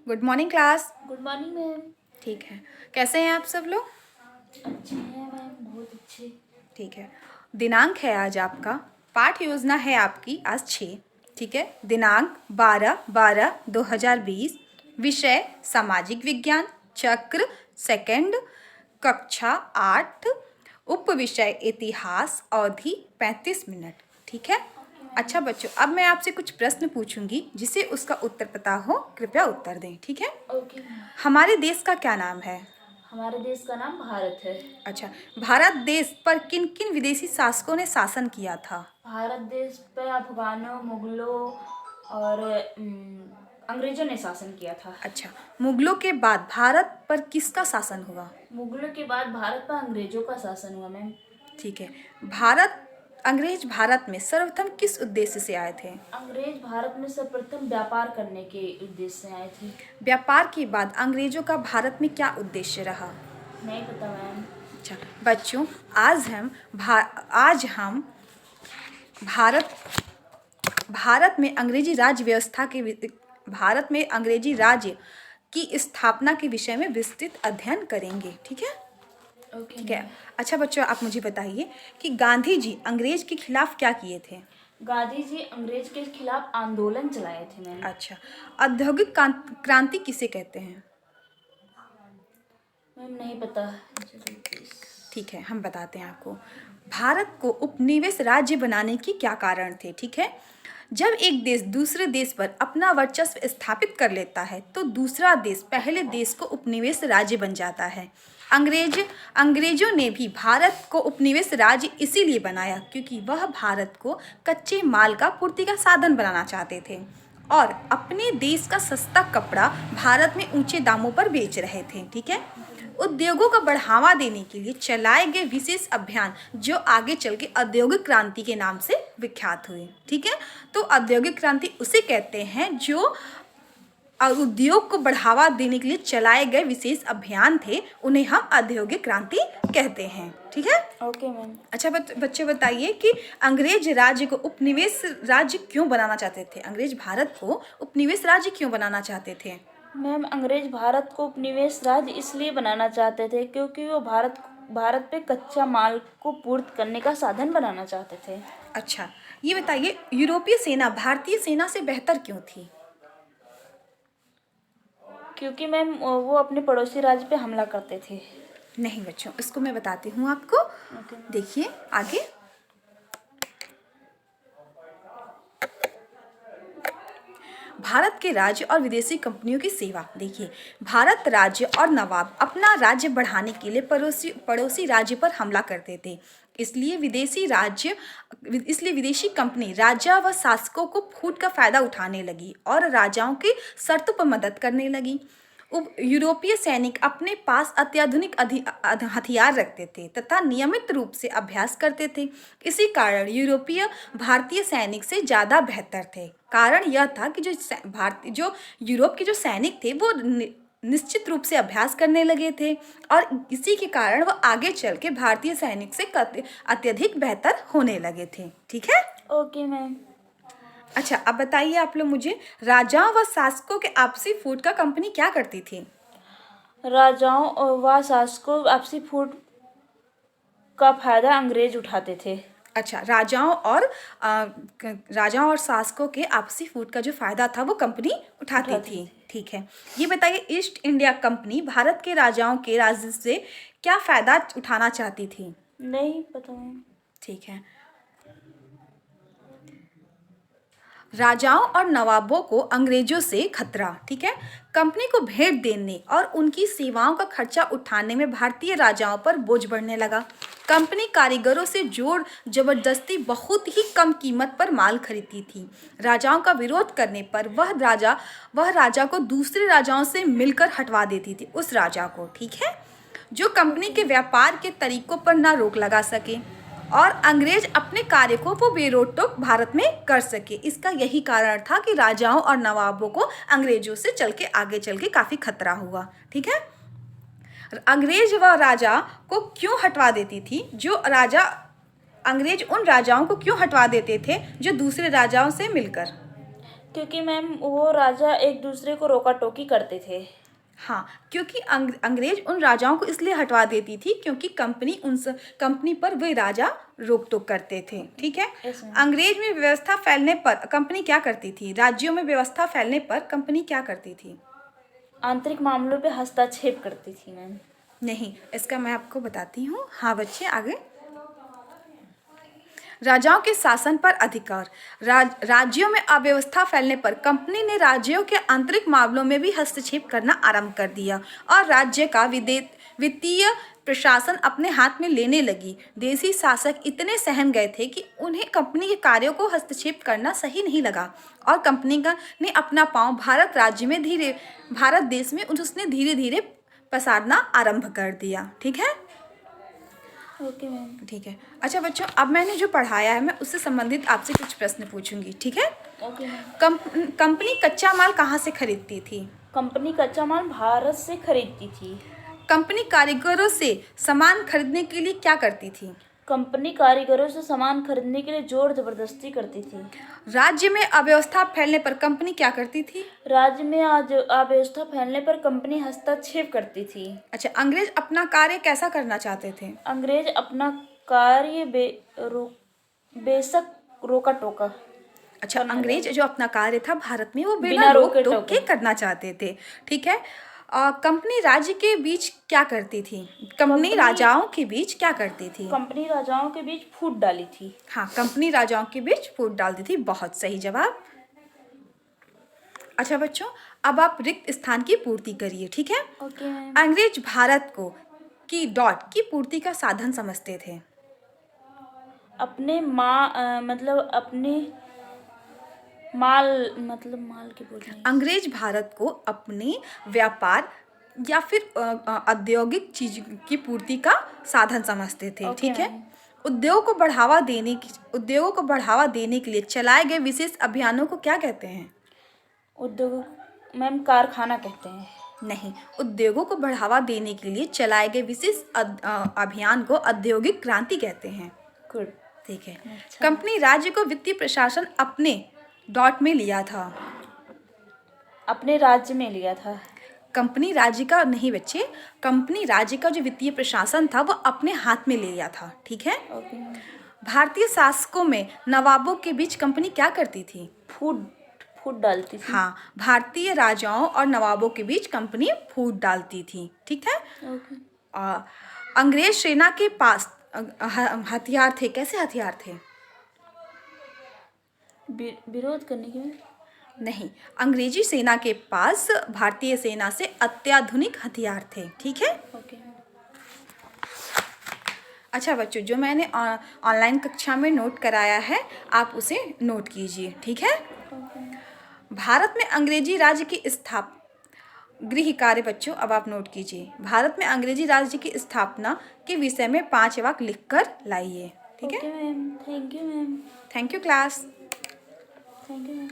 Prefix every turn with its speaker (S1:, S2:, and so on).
S1: Good morning class.
S2: Good morning ma'am.
S1: ठीक है, कैसे हैं आप सब लोग?
S2: अच्छे हैं मैम, बहुत अच्छे।
S1: ठीक है, दिनांक है आज आपका, पाठ योजना है आपकी आज 6। ठीक है, दिनांक 12/12/2020, विषय सामाजिक विज्ञान, चक्र सेकंड, कक्षा 8, उप विषय इतिहास, अवधि 35 मिनट। ठीक है, अच्छा बच्चों, अब मैं आपसे कुछ प्रश्न पूछूंगी, जिसे उसका उत्तर पता हो कृपया उत्तर दें। ठीक है,
S2: ओके मैम।
S1: हमारे देश का क्या नाम है?
S2: हमारे देश का नाम भारत है।
S1: अच्छा, भारत देश पर किन किन विदेशी शासकों ने शासन किया था?
S2: भारत देश पर अफगानों, मुगलों और अंग्रेजों ने शासन किया था।
S1: अच्छा, मुगलों के बाद भारत पर किसका शासन हुआ?
S2: मुगलों के बाद भारत पर अंग्रेजों का शासन हुआ मैम।
S1: ठीक है, अंग्रेज भारत में सर्वप्रथम किस उद्देश्य से आए थे?
S2: अंग्रेज भारत में सर्वप्रथम व्यापार करने के उद्देश्य से आए थे।
S1: व्यापार के बाद अंग्रेजों का भारत में क्या उद्देश्य रहा?
S2: नहीं पता मैम।
S1: अच्छा बच्चों, आज हम भारत में अंग्रेजी राज्य व्यवस्था के भारत में अंग्रेजी राज्य की स्थापना के विषय में विस्तृत अध्ययन करेंगे। ठीक है,
S2: ओके
S1: ठीक है। अच्छा बच्चों, आप मुझे बताइए कि गांधी जी अंग्रेज के खिलाफ क्या किए थे?
S2: गांधी जी अंग्रेज के खिलाफ आंदोलन चलाए थे मैम।
S1: अच्छा, औद्योगिक क्रांति किसे कहते हैं?
S2: मैम नहीं पता।
S1: ठीक है, हम बताते हैं आपको। भारत को उपनिवेश राज्य बनाने के क्या कारण थे? ठीक है, जब एक देश दूसरे देश पर अपना वर्चस्व स्थापित कर लेता है तो दूसरा देश पहले देश को उपनिवेश राज्य बन जाता है। अंग्रेजों ने भी भारत को उपनिवेश राज्य इसीलिए बनाया क्योंकि वह भारत को कच्चे माल का पूर्ति का साधन बनाना चाहते थे और अपने देश का सस्ता कपड़ा भारत में ऊंचे दामों पर बेच रहे थे। ठीक है, उद्योगों को बढ़ावा देने के लिए चलाए गए विशेष अभियान जो आगे चल के औद्योगिक क्रांति के नाम से विख्यात हुए। ठीक है, तो औद्योगिक क्रांति उसे कहते हैं जो उद्योग को बढ़ावा देने के लिए चलाए गए विशेष अभियान थे, उन्हें हम औद्योगिक क्रांति कहते हैं। ठीक है,
S2: ओके मैम।
S1: अच्छा बच्चे बताइए कि अंग्रेज राज्य को उपनिवेश राज्य क्यों बनाना चाहते थे? अंग्रेज भारत को उपनिवेश राज्य क्यों बनाना चाहते थे?
S2: मैम अंग्रेज भारत को उपनिवेश राज्य इसलिए बनाना चाहते थे क्योंकि वो भारत पे कच्चा माल को पूर्ति करने का साधन बनाना चाहते थे।
S1: अच्छा, ये बताइए यूरोपीय सेना भारतीय सेना से बेहतर क्यों थी?
S2: क्योंकि मैम वो अपने पड़ोसी राज्य पे हमला करते थे।
S1: नहीं बच्चों, इसको मैं बताती हूँ आपको। देखिए आगे, भारत के राज्य और विदेशी कंपनियों की सेवा। देखिए, भारत राज्य और नवाब अपना राज्य बढ़ाने के लिए पड़ोसी राज्य पर हमला करते थे, इसलिए विदेशी कंपनी राजा व शासकों को फूट का फायदा उठाने लगी और राजाओं की शर्तों पर मदद करने लगी। यूरोपीय सैनिक अपने पास अत्याधुनिक हथियार रखते थे तथा नियमित रूप से अभ्यास करते थे। इसी कारण यूरोपीय भारतीय सैनिक से ज़्यादा बेहतर थे। कारण यह था कि जो यूरोप के जो सैनिक थे वो निश्चित रूप से अभ्यास करने लगे थे और इसी के कारण वह आगे चल के भारतीय सैनिक से अत्यधिक बेहतर होने लगे थे। ठीक है,
S2: ओके मैम।
S1: अच्छा अब बताइए आप लोग मुझे, राजाओं व शासकों के आपसी फूट का कंपनी क्या करती थी?
S2: राजाओं व शासकों आपसी फूट का फायदा अंग्रेज उठाते थे।
S1: अच्छा, राजाओं और शासकों के आपसी फूट का जो फायदा था वो कंपनी उठाती थी। ठीक है, ये बताइए ईस्ट इंडिया कंपनी भारत के राजाओं के राज्य से क्या फायदा उठाना चाहती थी?
S2: नहीं पता मैम।
S1: ठीक है, राजाओं और नवाबों को अंग्रेजों से खतरा। ठीक है, कंपनी को भेंट देने और उनकी सेवाओं का खर्चा उठाने में भारतीय राजाओं पर बोझ बढ़ने लगा। कंपनी कारीगरों से जोर जबरदस्ती बहुत ही कम कीमत पर माल खरीदती थी। राजाओं का विरोध करने पर वह राजा को दूसरे राजाओं से मिलकर हटवा देती थी, उस राजा को। ठीक है, जो कंपनी के व्यापार के तरीकों पर ना रोक लगा सके और अंग्रेज अपने कार्य को वो बेरोक-टोक भारत में कर सके। इसका यही कारण था कि राजाओं और नवाबों को अंग्रेजों से आगे चल के काफ़ी खतरा हुआ। ठीक है, अंग्रेज व राजा को क्यों हटवा देती थी? अंग्रेज उन राजाओं को क्यों हटवा देते थे जो दूसरे राजाओं से मिलकर?
S2: क्योंकि मैम वो राजा एक दूसरे को रोका टोकी करते थे।
S1: हाँ, क्योंकि अंग्रेज उन राजाओं को इसलिए हटवा देती थी क्योंकि कंपनी पर वे राजा रोक टोक करते थे। ठीक है।
S2: Yes, ma'am.
S1: अंग्रेज में व्यवस्था फैलने पर कंपनी क्या करती थी? राज्यों में व्यवस्था फैलने पर कंपनी क्या करती थी?
S2: आंतरिक मामलों पे हस्तक्षेप करती थी मैम।
S1: नहीं, इसका मैं आपको बताती हूँ। हाँ बच्चे, आगे। राजाओं के शासन पर अधिकार। राज्यों में अव्यवस्था फैलने पर कंपनी ने राज्यों के आंतरिक मामलों में भी हस्तक्षेप करना आरंभ कर दिया और राज्य का वित्तीय प्रशासन अपने हाथ में लेने लगी। देसी शासक इतने सहम गए थे कि उन्हें कंपनी के कार्यों को हस्तक्षेप करना सही नहीं लगा और कंपनी ने अपना पांव भारत देश में उसने धीरे धीरे पसारना आरंभ कर दिया। ठीक है।
S2: Okay ma'am.
S1: ठीक है। अच्छा बच्चों, अब मैंने जो पढ़ाया है मैं उससे संबंधित आपसे कुछ प्रश्न पूछूंगी। ठीक है।
S2: Okay ma'am.
S1: कंपनी कच्चा माल कहाँ से खरीदती थी?
S2: कंपनी कच्चा माल भारत से खरीदती थी।
S1: कंपनी कारीगरों से सामान खरीदने के लिए क्या करती थी?
S2: कंपनी कारीगरों से सामान खरीदने के लिए जोर जबरदस्ती करती थी।
S1: राज्य में अव्यवस्था फैलने पर कंपनी क्या करती थी?
S2: राज्य में आज अव्यवस्था फैलने पर कंपनी हस्तक्षेप करती थी।
S1: अच्छा, अंग्रेज अपना कार्य कैसा करना चाहते थे?
S2: अंग्रेज अपना कार्य बेशक रोका टोका।
S1: अच्छा, अंग्रेज जो अपना कार्य था भारत में वो बिना
S2: बिना
S1: रोक
S2: रोके
S1: टोक
S2: टोके
S1: के करना चाहते थे। ठीक है। कंपनी राज्य के बीच क्या करती थी? कंपनी राजाओं के बीच क्या करती थी?
S2: कंपनी राजाओं के बीच फूट डाली थी।
S1: हाँ, कंपनी राजाओं के बीच फूट डालती थी। बहुत सही जवाब। अच्छा बच्चों, अब आप रिक्त स्थान की पूर्ति करिए। ठीक है।
S2: Okay ma'am.
S1: अंग्रेज भारत को की पूर्ति का साधन समझते थे।
S2: अपने अपने माल के बोल रहे हैं।
S1: अंग्रेज भारत को अपने व्यापार या फिर औद्योगिक चीज की पूर्ति का साधन समझते थे।
S2: ओके
S1: ठीक है।
S2: मैम।
S1: उद्योगों को बढ़ावा देने के लिए चलाए गए विशेष अभियानों को क्या कहते हैं?
S2: उद्योग मैम कारखाना कहते हैं।
S1: नहीं, उद्योगों को बढ़ावा देने के लिए चलाए गए विशेष अभियान को औद्योगिक क्रांति कहते हैं।
S2: गुड।
S1: ठीक है।
S2: अच्छा।
S1: कंपनी राज्य को वित्तीय प्रशासन अपने डॉट में लिया था।
S2: अपने राज्य में लिया था।
S1: कंपनी राज्य का नहीं बच्चे, कंपनी राज्य का जो वित्तीय प्रशासन था वो अपने हाथ में ले लिया था। ठीक है।
S2: Okay ma'am.
S1: भारतीय शासकों में नवाबों के बीच कंपनी क्या करती थी?
S2: फूट डालती थी।
S1: हाँ, भारतीय राजाओं और नवाबों के बीच कंपनी फूट डालती थी। ठीक है।
S2: ओके।
S1: अंग्रेज सेना के पास हथियार थे। कैसे हथियार थे?
S2: विरोध करने के लिए।
S1: नहीं, अंग्रेजी सेना के पास भारतीय सेना से अत्याधुनिक हथियार थे। ठीक है।
S2: ओके।
S1: अच्छा बच्चों, जो मैंने ऑनलाइन कक्षा में नोट कराया है आप उसे नोट कीजिए। ठीक है। भारत में अंग्रेजी राज्य की गृह कार्य। बच्चों अब आप नोट कीजिए। भारत में अंग्रेजी राज्य की स्थापना के विषय में 5 वाक्य लिखकर लाइए। ठीक है।
S2: Okay ma'am. Thank you ma'am.
S1: Thank you class.
S2: Thank you ma'am.